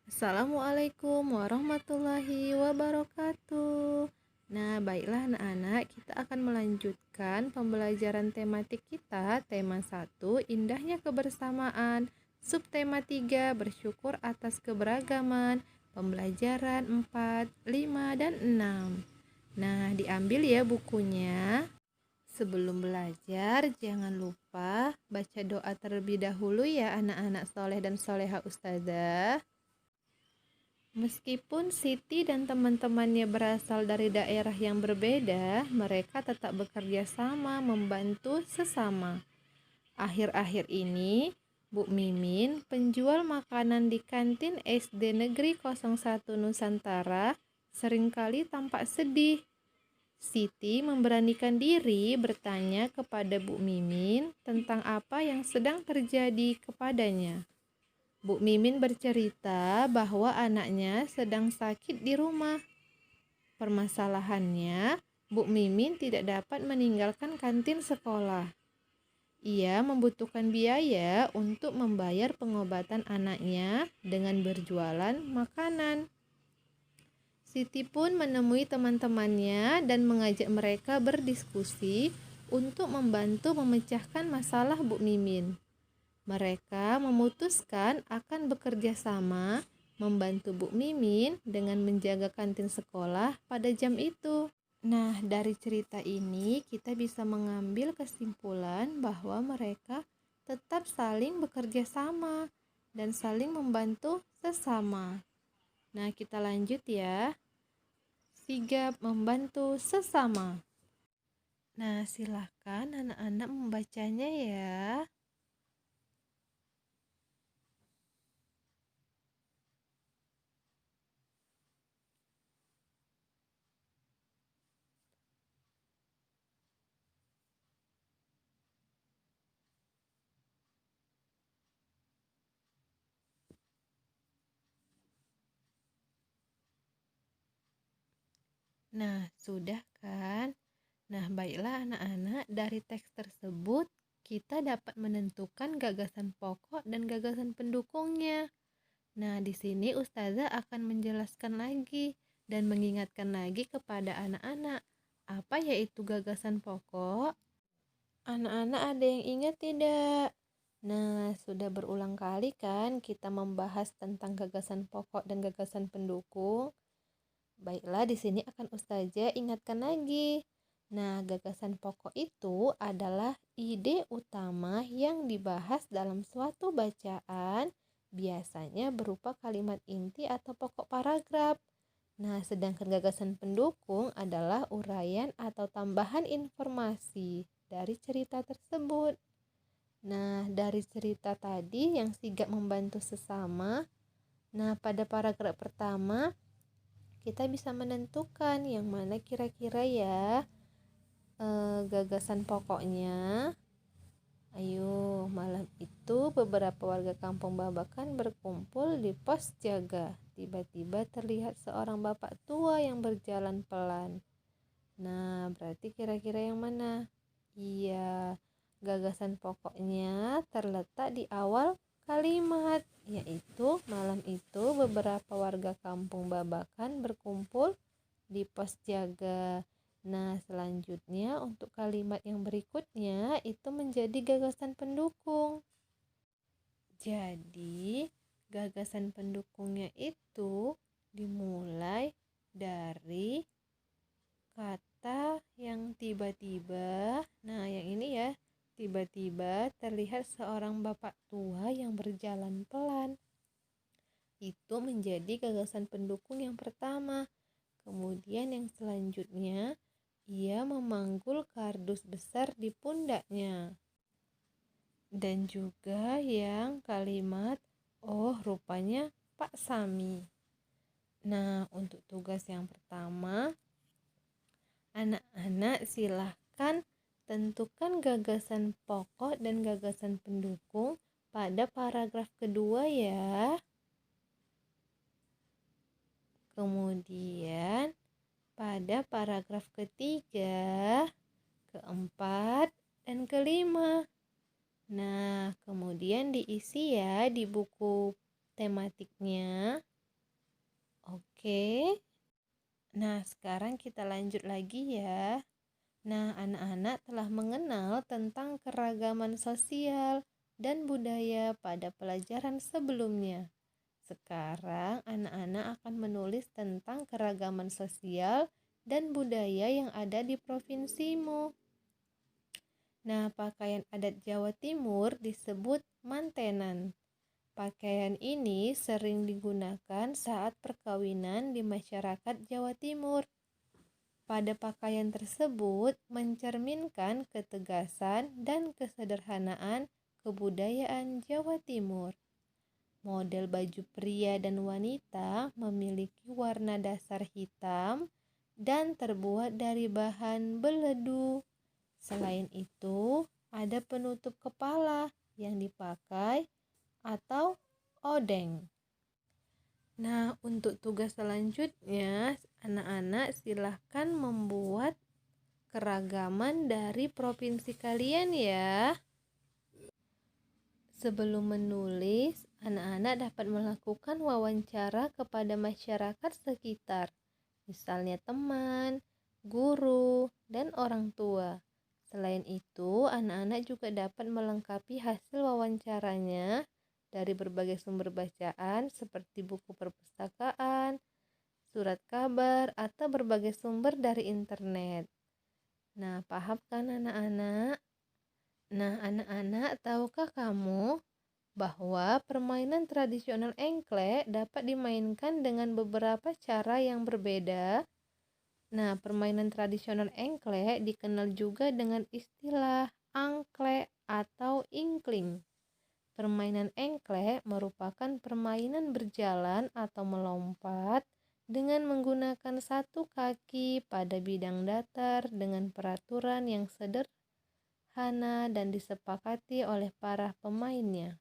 Assalamualaikum warahmatullahi wabarakatuh. Nah, baiklah anak-anak, kita akan melanjutkan pembelajaran tematik kita. Tema 1, indahnya kebersamaan. Subtema 3, bersyukur atas keberagaman. Pembelajaran 4, 5, dan 6. Nah, diambil ya bukunya. Sebelum belajar, jangan lupa baca doa terlebih dahulu ya anak-anak soleh dan soleha ustazah. Meskipun Siti dan teman-temannya berasal dari daerah yang berbeda, mereka tetap bekerja sama membantu sesama. Akhir-akhir ini, Bu Mimin, penjual makanan di kantin SD Negeri 01 Nusantara, seringkali tampak sedih. Siti memberanikan diri bertanya kepada Bu Mimin tentang apa yang sedang terjadi kepadanya. Bu Mimin bercerita bahwa anaknya sedang sakit di rumah. Permasalahannya, Bu Mimin tidak dapat meninggalkan kantin sekolah. Ia membutuhkan biaya untuk membayar pengobatan anaknya dengan berjualan makanan. Siti pun menemui teman-temannya dan mengajak mereka berdiskusi untuk membantu memecahkan masalah Bu Mimin. Mereka memutuskan akan bekerja sama membantu Bu Mimin dengan menjaga kantin sekolah pada jam itu. Nah, dari cerita ini kita bisa mengambil kesimpulan bahwa mereka tetap saling bekerja sama dan saling membantu sesama. Nah, kita lanjut ya. Sigap membantu sesama. Nah, silahkan anak-anak membacanya ya. Nah, sudah kan? Nah, baiklah anak-anak, dari teks tersebut kita dapat menentukan gagasan pokok dan gagasan pendukungnya. Nah, di sini Ustazah akan menjelaskan lagi dan mengingatkan lagi kepada anak-anak apa yaitu gagasan pokok. Anak-anak ada yang ingat tidak? Nah, sudah berulang kali kan kita membahas tentang gagasan pokok dan gagasan pendukung. Baiklah, di sini akan Ustazah ingatkan lagi. Nah, gagasan pokok itu adalah ide utama yang dibahas dalam suatu bacaan, biasanya berupa kalimat inti atau pokok paragraf. Nah, sedangkan gagasan pendukung adalah uraian atau tambahan informasi dari cerita tersebut. Nah, dari cerita tadi yang sigap membantu sesama, nah pada paragraf pertama kita bisa menentukan yang mana kira-kira ya gagasan pokoknya. Ayo, malam itu beberapa warga kampung Babakan berkumpul di pos jaga. Tiba-tiba terlihat seorang bapak tua yang berjalan pelan. Nah, berarti kira-kira yang mana? Iya, gagasan pokoknya terletak di awal kalimat, yaitu malam itu beberapa warga kampung Babakan berkumpul di pos jaga. Nah, selanjutnya untuk kalimat yang berikutnya itu menjadi gagasan pendukung. Jadi, gagasan pendukungnya itu dimulai dari kata yang tiba-tiba. Nah, yang ini ya, tiba-tiba terlihat seorang bapak tua yang berjalan pelan. Itu menjadi gagasan pendukung yang pertama. Kemudian yang selanjutnya, ia memanggul kardus besar di pundaknya. Dan juga yang kalimat, oh rupanya Pak Sami. Nah, untuk tugas yang pertama, anak-anak silahkan tentukan gagasan pokok dan gagasan pendukung pada paragraf kedua ya. Kemudian pada paragraf ketiga, keempat, dan kelima. Nah, kemudian diisi ya di buku tematiknya. Oke. Nah, sekarang kita lanjut lagi ya. Nah, anak-anak telah mengenal tentang keragaman sosial dan budaya pada pelajaran sebelumnya. Sekarang, anak-anak akan menulis tentang keragaman sosial dan budaya yang ada di provinsimu. Nah, pakaian adat Jawa Timur disebut mantenan. Pakaian ini sering digunakan saat perkawinan di masyarakat Jawa Timur. Pada pakaian tersebut mencerminkan ketegasan dan kesederhanaan kebudayaan Jawa Timur. Model baju pria dan wanita memiliki warna dasar hitam dan terbuat dari bahan beledu. Selain itu, ada penutup kepala yang dipakai atau odeng. Nah, untuk tugas selanjutnya, anak-anak silahkan membuat keragaman dari provinsi kalian ya. Sebelum menulis, anak-anak dapat melakukan wawancara kepada masyarakat sekitar, misalnya teman, guru, dan orang tua. Selain itu, anak-anak juga dapat melengkapi hasil wawancaranya dari berbagai sumber bacaan seperti buku perpustakaan, surat kabar, atau berbagai sumber dari internet. Nah, paham kan anak-anak? Nah, anak-anak, tahukah kamu bahwa permainan tradisional engklek dapat dimainkan dengan beberapa cara yang berbeda? Nah, permainan tradisional engklek dikenal juga dengan istilah angklek atau ingkling. Permainan engklek merupakan permainan berjalan atau melompat dengan menggunakan satu kaki pada bidang datar dengan peraturan yang sederhana dan disepakati oleh para pemainnya.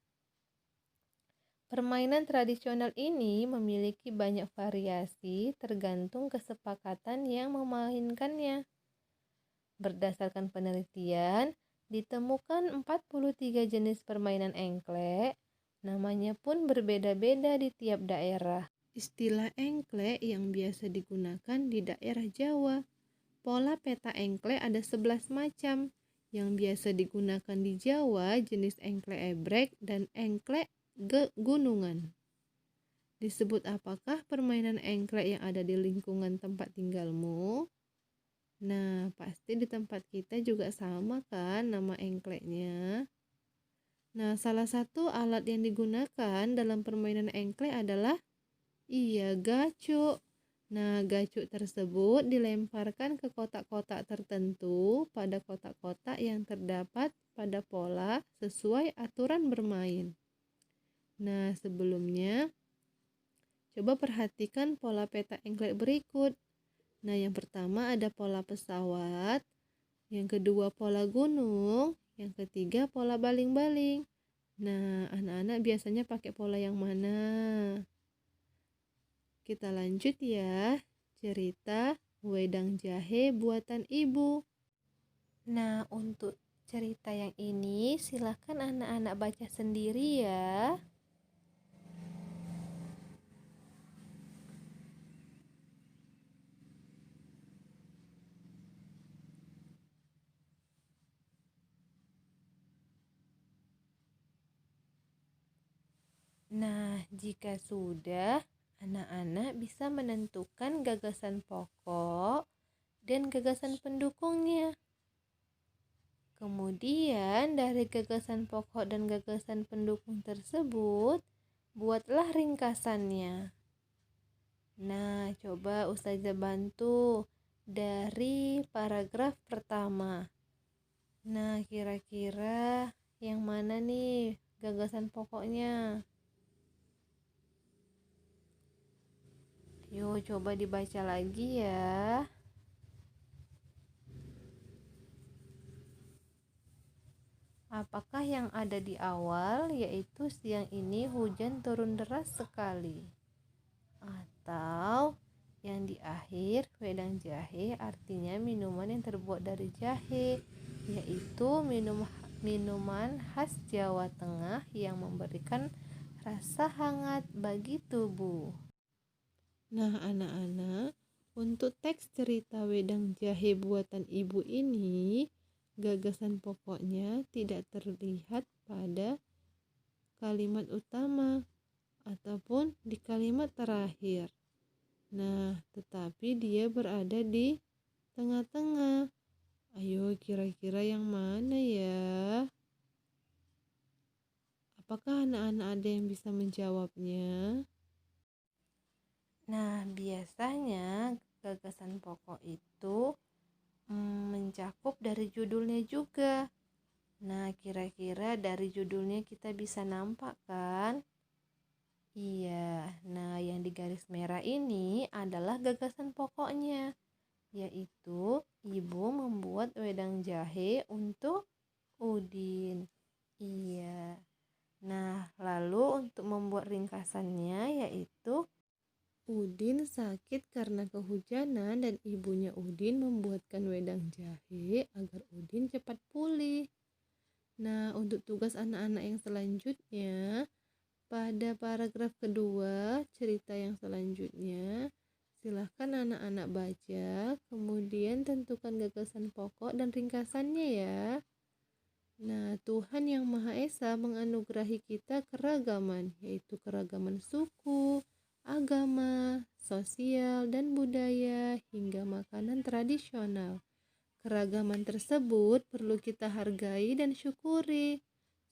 Permainan tradisional ini memiliki banyak variasi tergantung kesepakatan yang memainkannya. Berdasarkan penelitian, ditemukan 43 jenis permainan engklek, namanya pun berbeda-beda di tiap daerah. Istilah engklek yang biasa digunakan di daerah Jawa. Pola peta engklek ada 11 macam. Yang biasa digunakan di Jawa jenis engklek ebrek dan engklek gunungan. Disebut apakah permainan engklek yang ada di lingkungan tempat tinggalmu? Nah, pasti di tempat kita juga sama kan nama engkleknya. Nah, salah satu alat yang digunakan dalam permainan engklek adalah gacuk. Nah, gacuk tersebut dilemparkan ke kotak-kotak tertentu pada kotak-kotak yang terdapat pada pola sesuai aturan bermain. Nah, sebelumnya, coba perhatikan pola peta engklek berikut. Nah, yang pertama ada pola pesawat, yang kedua pola gunung, yang ketiga pola baling-baling. Nah, anak-anak biasanya pakai pola yang mana? Kita lanjut ya, cerita wedang jahe buatan ibu. Nah, untuk cerita yang ini silakan anak-anak baca sendiri ya. Nah, jika sudah, anak-anak bisa menentukan gagasan pokok dan gagasan pendukungnya. Kemudian, dari gagasan pokok dan gagasan pendukung tersebut, buatlah ringkasannya. Nah, coba Ustazah bantu dari paragraf pertama. Nah, kira-kira yang mana nih gagasan pokoknya? Yuk, coba dibaca lagi ya. Apakah yang ada di awal, yaitu siang ini hujan turun deras sekali? Atau yang di akhir, wedang jahe artinya minuman yang terbuat dari jahe, yaitu minuman khas Jawa Tengah yang memberikan rasa hangat bagi tubuh. Nah, anak-anak, untuk teks cerita wedang jahe buatan ibu ini, gagasan pokoknya tidak terlihat pada kalimat utama ataupun di kalimat terakhir. Nah, tetapi dia berada di tengah-tengah. Ayo, kira-kira yang mana ya? Apakah anak-anak ada yang bisa menjawabnya? Nah, biasanya gagasan pokok itu mencakup dari judulnya juga. Nah, kira-kira dari judulnya kita bisa nampak kan? Iya, nah yang di garis merah ini adalah gagasan pokoknya, yaitu ibu membuat wedang jahe untuk Udin. Iya. Nah, lalu untuk membuat ringkasannya yaitu Udin sakit karena kehujanan dan ibunya Udin membuatkan wedang jahe agar Udin cepat pulih. Nah, untuk tugas anak-anak yang selanjutnya, pada paragraf kedua cerita yang selanjutnya, silahkan anak-anak baca, kemudian tentukan gagasan pokok dan ringkasannya ya. Nah, Tuhan Yang Maha Esa menganugerahi kita keragaman, yaitu keragaman suku, agama, sosial, dan budaya, hingga makanan tradisional. Keragaman tersebut perlu kita hargai dan syukuri,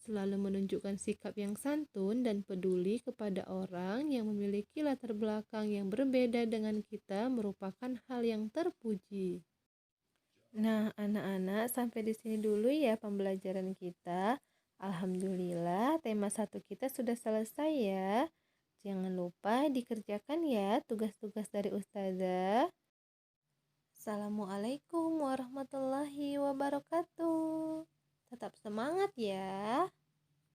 selalu menunjukkan sikap yang santun dan peduli kepada orang yang memiliki latar belakang yang berbeda dengan kita merupakan hal yang terpuji. Nah, anak-anak, sampai di sini dulu ya pembelajaran kita. Alhamdulillah, tema 1 kita sudah selesai ya. Jangan lupa dikerjakan ya tugas-tugas dari Ustazah. Assalamualaikum warahmatullahi wabarakatuh. Tetap semangat ya.